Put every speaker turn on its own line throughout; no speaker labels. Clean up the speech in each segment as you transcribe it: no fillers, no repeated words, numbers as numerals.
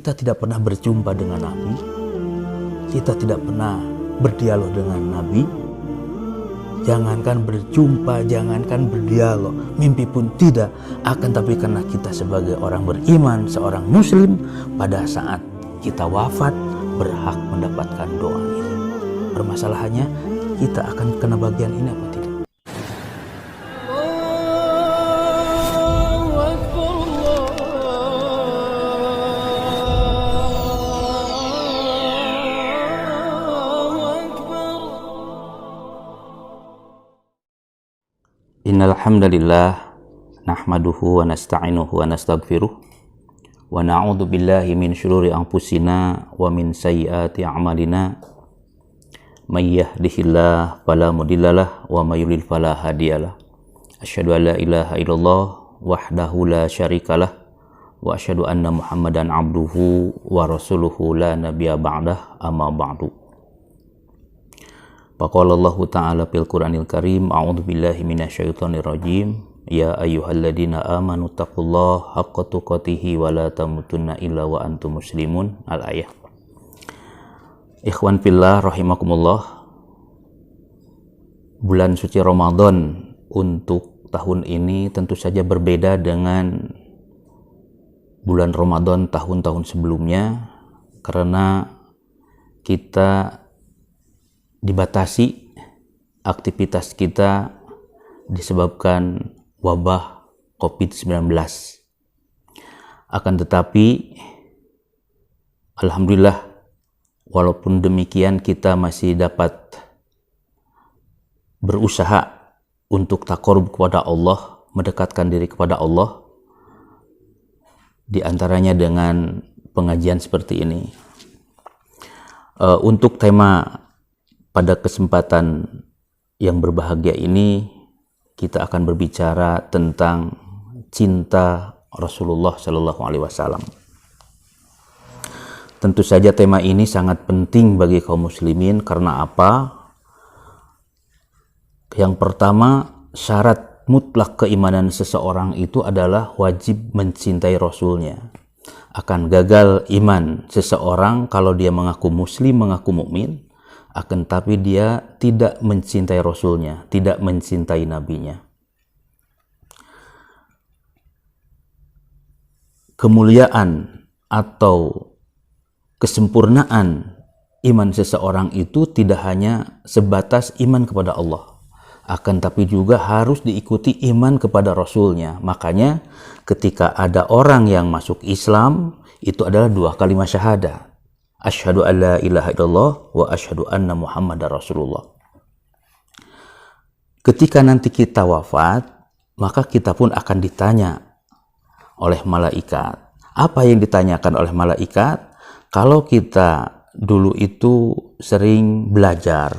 kita tidak pernah berjumpa dengan Nabi, kita tidak pernah berdialog dengan Nabi, jangankan berjumpa, jangankan berdialog, mimpi pun tidak. Akan tapi karena kita sebagai orang beriman, seorang muslim, pada saat kita wafat berhak mendapatkan doa ini. Permasalahannya, kita akan kena bagian ini apa tidak?
Innal hamdalillah nahmaduhu wa nasta'inuhu wa nastaghfiruh wa na'udzu billahi min syururi anfusina wa min sayyiati a'malina may yahdihillahu fala mudhillalah wa may yudlil fala hadiyalah. Asyhadu an la ilaha illallah wahdahu la syarikalah wa asyhadu anna Muhammadan abduhu wa rasuluhu la nabiyya ba'dah, amma ba'du. Faqala Allah Ta'ala fil Qur'anil Karim, a'udzu billahi minasyaitonir rajim, ya ayyuhalladzina amanu taqullaha haqqa tuqatih wa la tamutunna illa wa antum muslimun. Al-ayah. Ikhwan fillah rahimakumullah, bulan suci Ramadan untuk tahun ini tentu saja berbeda dengan bulan Ramadan tahun-tahun sebelumnya, karena kita dibatasi aktivitas kita disebabkan wabah COVID-19. Akan tetapi alhamdulillah, walaupun demikian kita masih dapat berusaha untuk taqarrub kepada Allah, mendekatkan diri kepada Allah, di antaranya dengan pengajian seperti ini. Untuk tema pada kesempatan yang berbahagia ini, kita akan berbicara tentang cinta Rasulullah Shallallahu Alaihi Wasallam. Tentu saja tema ini sangat penting bagi kaum muslimin. Karena apa? Yang pertama, syarat mutlak keimanan seseorang itu adalah wajib mencintai Rasulnya. Akan gagal iman seseorang kalau dia mengaku muslim, mengaku mukmin, akan tapi dia tidak mencintai Rasulnya, tidak mencintai Nabinya. Kemuliaan atau kesempurnaan iman seseorang itu tidak hanya sebatas iman kepada Allah, akan tapi juga harus diikuti iman kepada Rasulnya. Makanya ketika ada orang yang masuk Islam, itu adalah 2 kalimat syahadat. Asyhadu an la ilaha illallah wa asyhadu anna Muhammadar Rasulullah. Ketika nanti kita wafat, maka kita pun akan ditanya oleh malaikat. Apa yang ditanyakan oleh malaikat? Kalau kita dulu itu sering belajar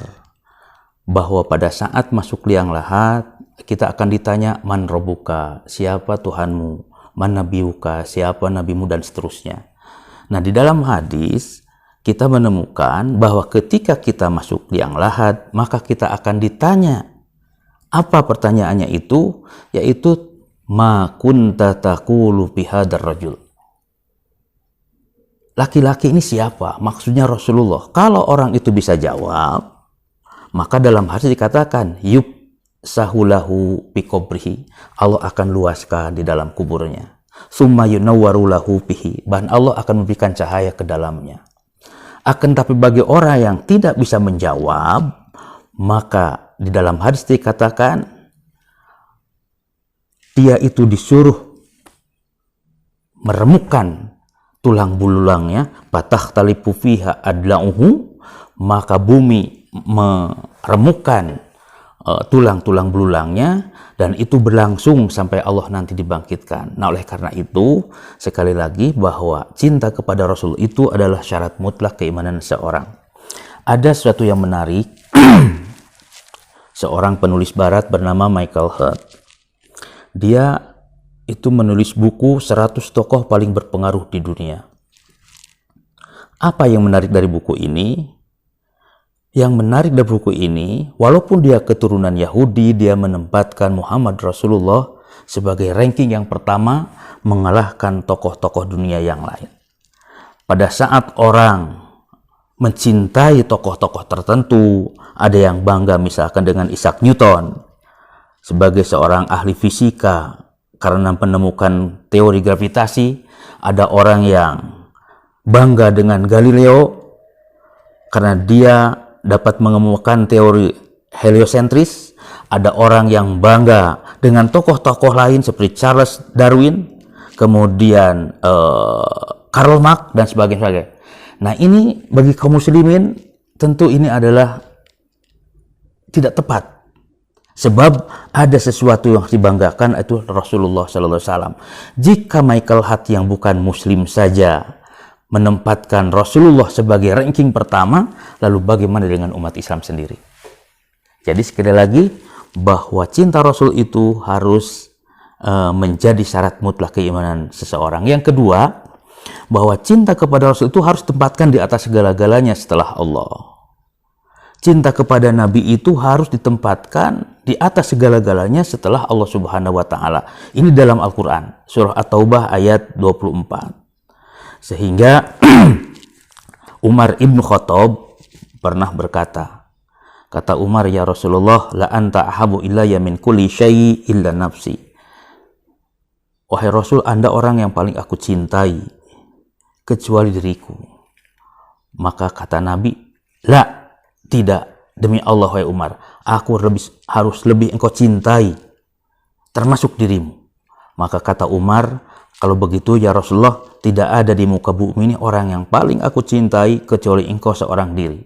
bahwa pada saat masuk liang lahat, kita akan ditanya man rabbuka, siapa Tuhanmu, man nabiyuka, siapa nabimu, dan seterusnya. Nah, di dalam hadis kita menemukan bahwa ketika kita masuk liang lahat, maka kita akan ditanya. Apa pertanyaannya itu? Yaitu ma kunta taqulu fi hadzal rajul. Laki-laki ini siapa? Maksudnya Rasulullah. Kalau orang itu bisa jawab, maka dalam hadis dikatakan yub sahulahu fi qabrihi, Allah akan luaskan di dalam kuburnya. Summa yunawwaru lahu fihi, dan Allah akan memberikan cahaya ke dalamnya. Akan tapi bagi orang yang tidak bisa menjawab, maka di dalam hadis dikatakan dia itu disuruh meremukkan tulang bulangnya, patah talipu fiha adlauhu, maka bumi meremukkan tulang-tulang belulangnya, dan itu berlangsung sampai Allah nanti dibangkitkan. Nah, oleh karena itu, sekali lagi bahwa cinta kepada Rasul itu adalah syarat mutlak keimanan seorang. Ada sesuatu yang menarik. Seorang penulis barat bernama Michael Hart. Dia itu menulis buku 100 tokoh paling berpengaruh di dunia. Apa yang menarik dari buku ini? Yang menarik dari buku ini, walaupun dia keturunan Yahudi, dia menempatkan Muhammad Rasulullah sebagai ranking yang pertama, mengalahkan tokoh-tokoh dunia yang lain. pada saat orang mencintai tokoh-tokoh tertentu, ada yang bangga misalkan dengan Isaac Newton sebagai seorang ahli fisika karena menemukan teori gravitasi, ada orang yang bangga dengan Galileo karena dia dapat menemukan teori heliosentris, ada orang yang bangga dengan tokoh-tokoh lain seperti Charles Darwin, kemudian Karl Marx dan sebagainya. Nah, ini bagi kaum muslimin tentu ini adalah tidak tepat. Sebab ada sesuatu yang dibanggakan, itu Rasulullah SAW. Jika Michael Hart yang bukan muslim saja menempatkan Rasulullah sebagai ranking pertama, lalu bagaimana dengan umat Islam sendiri? Jadi sekali lagi, bahwa cinta Rasul itu harus menjadi syarat mutlak keimanan seseorang. Yang kedua, bahwa cinta kepada Rasul itu harus ditempatkan di atas segala-galanya setelah Allah. Cinta kepada Nabi itu harus ditempatkan di atas segala-galanya setelah Allah Subhanahu wa Ta'ala. Ini dalam Al-Quran, surah At-Taubah ayat 24. Sehingga Umar ibn Khattab pernah berkata, kata Umar, ya Rasulullah, la anta ahabu ilayya min kulli syai' illa nafsi. Wahai Rasul, Anda orang yang paling aku cintai kecuali diriku. Maka kata Nabi, la, tidak, demi Allah wahai Umar, aku harus lebih engkau cintai termasuk dirimu. Maka kata Umar, kalau begitu ya Rasulullah, tidak ada di muka bumi ini orang yang paling aku cintai kecuali engkau seorang diri.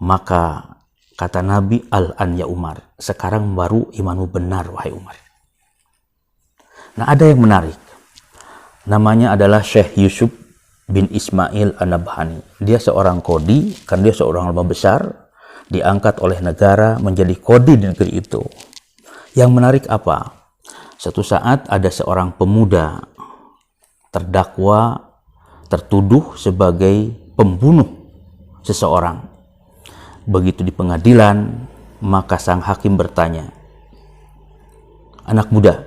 Maka kata Nabi, al-an ya Umar, sekarang baru imanmu benar wahai Umar. Nah, ada yang menarik. Namanya adalah Syekh Yusuf bin Ismail An-Nabhani. Dia seorang kodi, kan dia seorang ulama besar, diangkat oleh negara menjadi kodi di negeri itu. Yang menarik apa? Suatu saat ada seorang pemuda terdakwa, tertuduh sebagai pembunuh seseorang. Begitu di pengadilan, maka sang hakim bertanya, anak muda,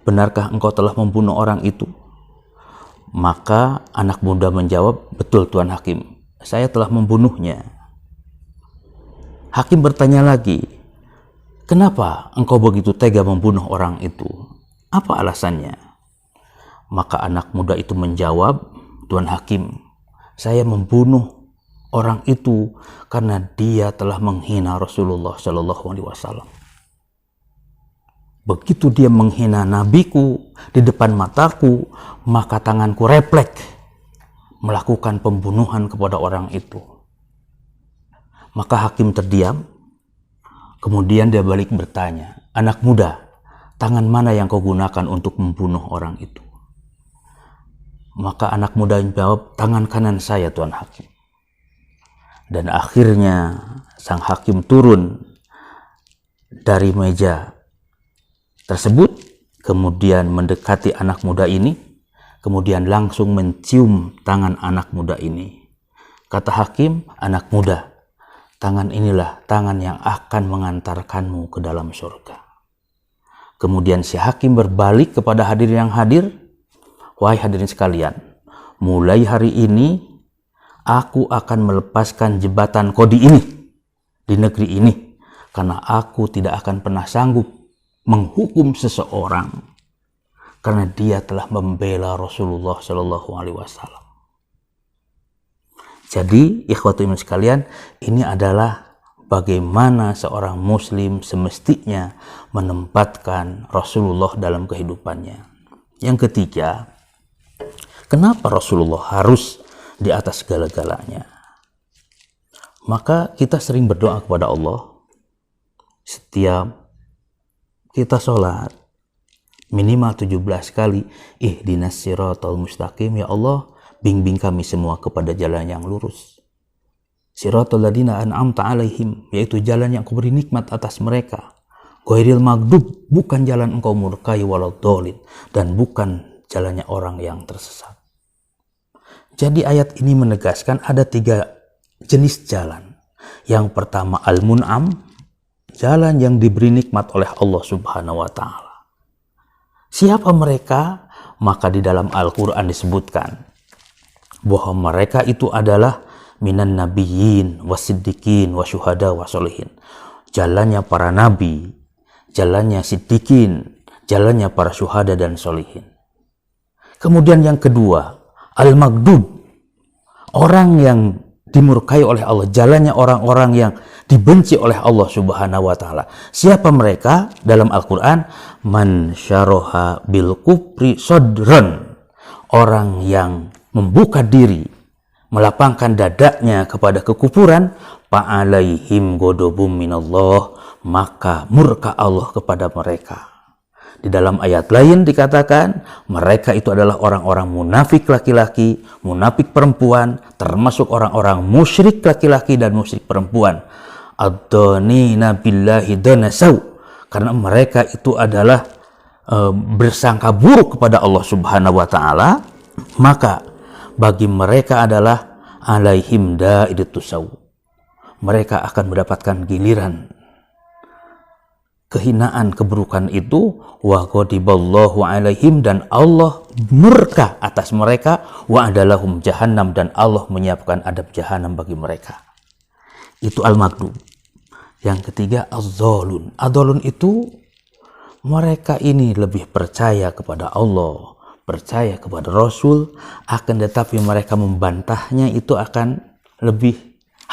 benarkah engkau telah membunuh orang itu? Maka anak muda menjawab, betul Tuan Hakim, saya telah membunuhnya. Hakim bertanya lagi, kenapa engkau begitu tega membunuh orang itu? Apa alasannya? Maka anak muda itu menjawab, Tuan Hakim, saya membunuh orang itu karena dia telah menghina Rasulullah Shallallahu Alaihi Wasallam. Begitu dia menghina nabiku di depan mataku, maka tanganku refleks melakukan pembunuhan kepada orang itu. Maka hakim terdiam, kemudian dia balik bertanya, anak muda, tangan mana yang kau gunakan untuk membunuh orang itu? Maka anak muda menjawab, tangan kanan saya Tuan Hakim. Dan akhirnya sang hakim turun dari meja tersebut, kemudian mendekati anak muda ini, kemudian langsung mencium tangan anak muda ini. Kata hakim, anak muda, tangan inilah tangan yang akan mengantarkanmu ke dalam surga. Kemudian si hakim berbalik kepada hadirin yang hadir, wahai hadirin sekalian, mulai hari ini aku akan melepaskan jabatan kodi ini di negeri ini, karena aku tidak akan pernah sanggup menghukum seseorang karena dia telah membela Rasulullah Shallallahu Alaihi Wasallam. Jadi, ikhwatu iman sekalian, ini adalah bagaimana seorang muslim semestinya menempatkan Rasulullah dalam kehidupannya. Yang ketiga, kenapa Rasulullah harus di atas segala-galanya? Maka kita sering berdoa kepada Allah setiap kita sholat minimal 17 kali, ihdinas siratal mustaqim, ya Allah bimbing kami semua kepada jalan yang lurus. Siratal ladzina an'amta alaihim, yaitu jalan yang Kau beri nikmat atas mereka. Ghairil maghdub, bukan jalan Engkau murkai waladhdallin, dan bukan jalannya orang yang tersesat. Jadi ayat ini menegaskan ada 3 jenis jalan. Yang pertama al-mun'am, jalan yang diberi nikmat oleh Allah Subhanahu wa Ta'ala. Siapa mereka? Maka di dalam Al-Quran disebutkan, bahwa mereka itu adalah minan nabiyyin wasiddiqin wasyuhada wasolihin. Jalannya para nabi, jalannya siddiqin, jalannya para syuhada dan solihin. Kemudian yang kedua, al-maghdub, orang yang dimurkai oleh Allah, jalannya orang-orang yang dibenci oleh Allah Subhanahu wa taala. Siapa mereka? Dalam Al-Qur'an, man syaraha bil kufri sadran, orang yang membuka diri, melapangkan dadanya kepada kekufuran, fa'alaihim ghadabum minallah, maka murka Allah kepada mereka. Di dalam ayat lain dikatakan mereka itu adalah orang-orang munafik laki-laki, munafik perempuan, termasuk orang-orang musyrik laki-laki dan musyrik perempuan. Ad-dhanina billahi dhanasau, karena mereka itu adalah bersangka buruk kepada Allah Subhanahu wa taala, maka bagi mereka adalah alaihim da'idatusau. Mereka akan mendapatkan giliran kehinaan, keburukan itu, wa ghadiballahu alaihim, dan Allah murka atas mereka, wa adalahum jahannam, dan Allah menyiapkan adab jahannam bagi mereka. Itu al-maghdub. Yang ketiga az-zalun. Az-zalun itu mereka ini lebih percaya kepada Allah, percaya kepada Rasul, akan tetapi mereka membantahnya itu akan lebih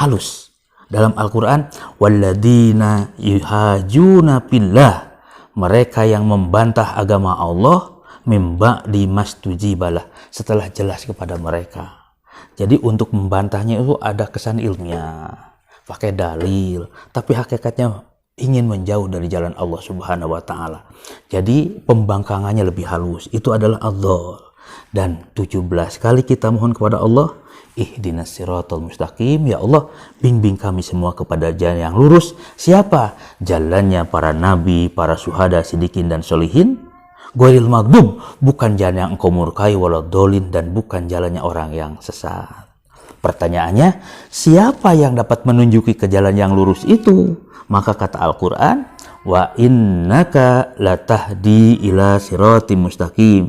halus. Dalam Al-Quran, walladzina yuhajuna fillah, mereka yang membantah agama Allah, mimba di mastujibalah, setelah jelas kepada mereka. Jadi untuk membantahnya itu ada kesan ilmiah, pakai dalil, tapi hakikatnya ingin menjauh dari jalan Allah Subhanahu wa taala. Jadi pembangkangannya lebih halus. Itu adalah adzal. Dan 17 kali kita mohon kepada Allah, ihdinas siratal mustaqim, ya Allah bimbing kami semua kepada jalan yang lurus. Siapa? Jalannya para nabi, para syuhada, siddiqin dan solihin. Ghairil maghdub, bukan jalan yang engkau murkai, waladhdallin, dan bukan jalannya orang yang sesat. Pertanyaannya, siapa yang dapat menunjuki ke jalan yang lurus itu? Maka kata Al-Quran, wa innaka latahdi ila siratim mustaqim.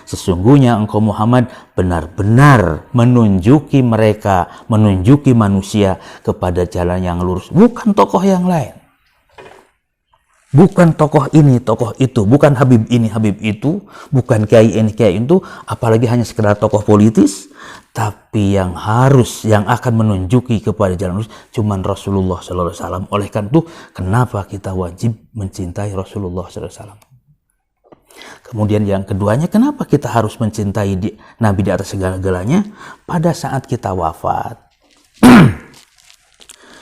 Sesungguhnya engkau Muhammad benar-benar menunjuki mereka, menunjuki manusia kepada jalan yang lurus. Bukan tokoh yang lain. Bukan tokoh ini, tokoh itu. Bukan Habib ini, Habib itu. Bukan kiai ini, kiai itu. Apalagi hanya sekedar tokoh politis. Tapi yang harus, yang akan menunjuki kepada jalan lurus, cuman Rasulullah SAW. Oleh karena itu, kenapa kita wajib mencintai Rasulullah SAW? Kemudian yang keduanya, kenapa kita harus mencintai Nabi di atas segala-galanya? Pada saat kita wafat,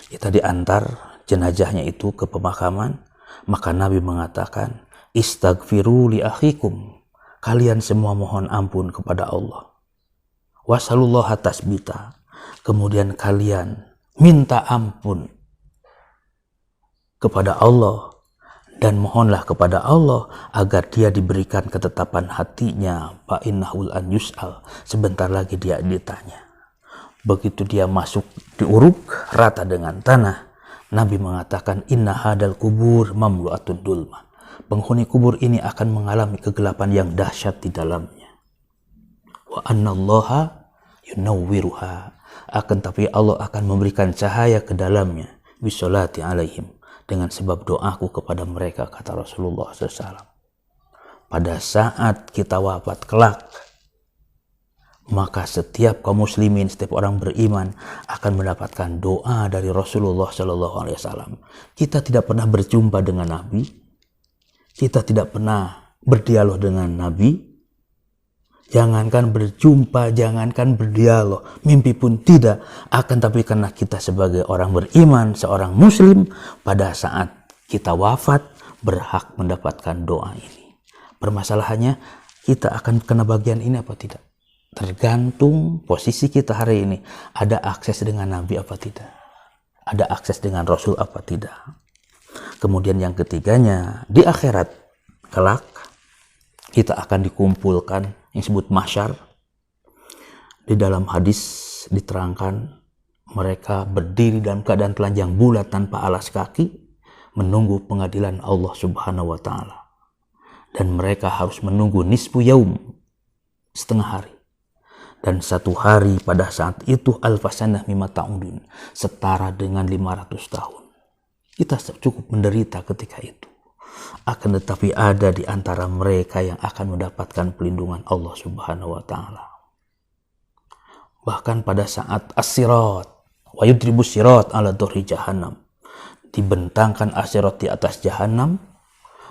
kita diantar jenazahnya itu ke pemakaman, maka Nabi mengatakan, istaghfiru li akhikum, kalian semua mohon ampun kepada Allah. Wasallallahu tasbita, kemudian kalian minta ampun kepada Allah, dan mohonlah kepada Allah agar dia diberikan ketetapan hatinya, fa innahul an yus'al, sebentar lagi dia ditanya. Begitu dia masuk diuruk rata dengan tanah, Nabi mengatakan, inna hadal kubur mamlu'atun dulma, penghuni kubur ini akan mengalami kegelapan yang dahsyat di dalamnya. Wa annallaha yunawwiruha, akan tapi Allah akan memberikan cahaya ke dalamnya, bisolati alaihim, dengan sebab doaku kepada mereka, kata Rasulullah SAW. Pada saat kita wafat kelak, maka setiap kaum muslimin, setiap orang beriman akan mendapatkan doa dari Rasulullah SAW. Kita tidak pernah berjumpa dengan Nabi, kita tidak pernah berdialog dengan Nabi. Jangankan berjumpa, jangankan berdialog, mimpi pun tidak. Akan tapi karena kita sebagai orang beriman, seorang muslim, pada saat kita wafat berhak mendapatkan doa ini. Permasalahannya, kita akan kena bagian ini apa tidak? Tergantung posisi kita hari ini. Ada akses dengan Nabi apa tidak? Ada akses dengan Rasul apa tidak? Kemudian yang ketiganya, di akhirat kelak kita akan dikumpulkan yang disebut mahsyar. Di dalam hadis diterangkan mereka berdiri dalam keadaan telanjang bulat tanpa alas kaki menunggu pengadilan Allah Subhanahu wa taala. Dan mereka harus menunggu nisfu yaum, setengah hari.
Dan satu hari pada saat itu alfasanah mimma ta'udun, setara dengan 500 tahun. Kita cukup menderita ketika itu. Akan tetapi ada di antara mereka yang akan mendapatkan pelindungan Allah Subhanahu wa taala. Bahkan pada saat as-sirat, wa yudribus sirat ala dhurri jahannam, dibentangkan as-sirat di atas jahannam.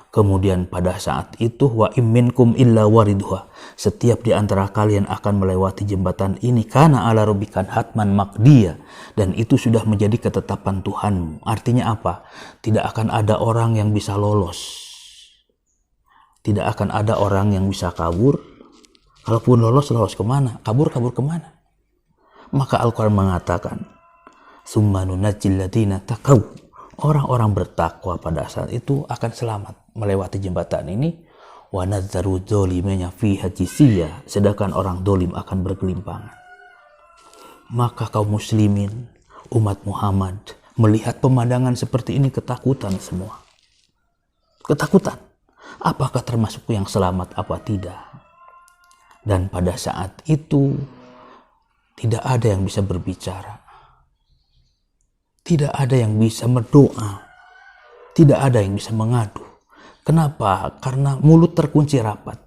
Kemudian pada saat itu wa imminkum illa waridha, setiap di antara kalian akan melewati jembatan ini, kana ala rabbikan hatman maqdiya, dan itu sudah menjadi ketetapan Tuhanmu. Artinya apa? Tidak akan ada orang yang bisa lolos. Tidak akan ada orang yang bisa kabur. Kalaupun lolos kemana? Kabur kemana? Maka Al-Quran mengatakan, summa nunajjil ladina taqaw, orang-orang bertakwa pada saat itu akan selamat melewati jembatan ini. Wa nadzaru dzalimina fiha jisiyya, sedangkan orang dolim akan bergelimpangan. Maka kaum muslimin, umat Muhammad, melihat pemandangan seperti ini ketakutan semua. Ketakutan. Apakah termasuk yang selamat apa tidak? Dan pada saat itu tidak ada yang bisa berbicara. Tidak ada yang bisa berdoa. Tidak ada yang bisa mengadu. Kenapa? Karena mulut terkunci rapat.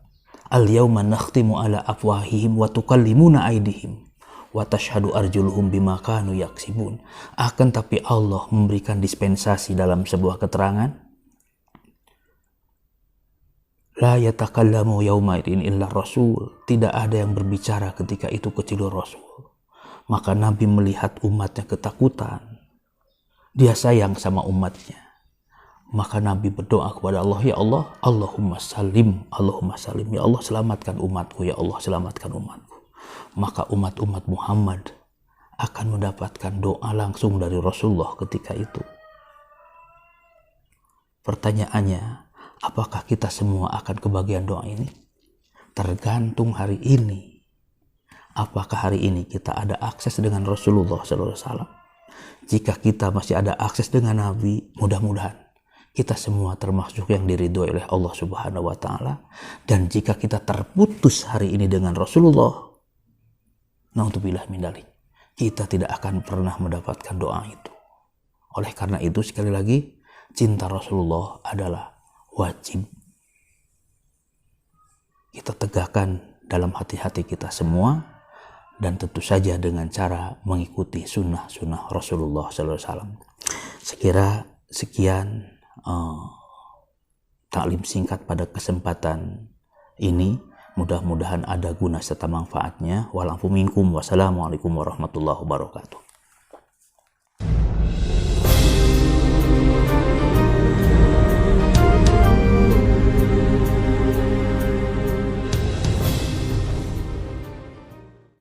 Al-yawma nakhtimu ala afwahihim wa tukallimuna aydihim wa tashhadu arjuluhum bima kanu yaksibun. Akan tapi Allah memberikan dispensasi dalam sebuah keterangan. La yatakallamu yawma idin illa rasul. Tidak ada yang berbicara ketika itu kecuali Rasul. Maka Nabi melihat umatnya ketakutan. Dia sayang sama umatnya. Maka Nabi berdoa kepada Allah, ya Allah, Allahumma salim, Allahumma salim. Ya Allah, selamatkan umatku, ya Allah, selamatkan umatku. Maka umat-umat Muhammad akan mendapatkan doa langsung dari Rasulullah ketika itu. Pertanyaannya, apakah kita semua akan kebagian doa ini? Tergantung hari ini. Apakah hari ini kita ada akses dengan Rasulullah SAW? Jika kita masih ada akses dengan Nabi, mudah-mudahan kita semua termasuk yang diridhoi oleh Allah Subhanahu wa taala. Dan jika kita terputus hari ini dengan Rasulullah, naudzubillah min dzalik, kita tidak akan pernah mendapatkan doa itu. Oleh karena itu, sekali lagi, cinta Rasulullah adalah wajib kita tegakkan dalam hati-hati kita semua, dan tentu saja dengan cara mengikuti sunnah-sunnah Rasulullah SAW. Sekira sekian taklim singkat pada kesempatan ini. Mudah-mudahan ada guna serta manfaatnya. Walafu minkum. Wassalamualaikum warahmatullahi wabarakatuh.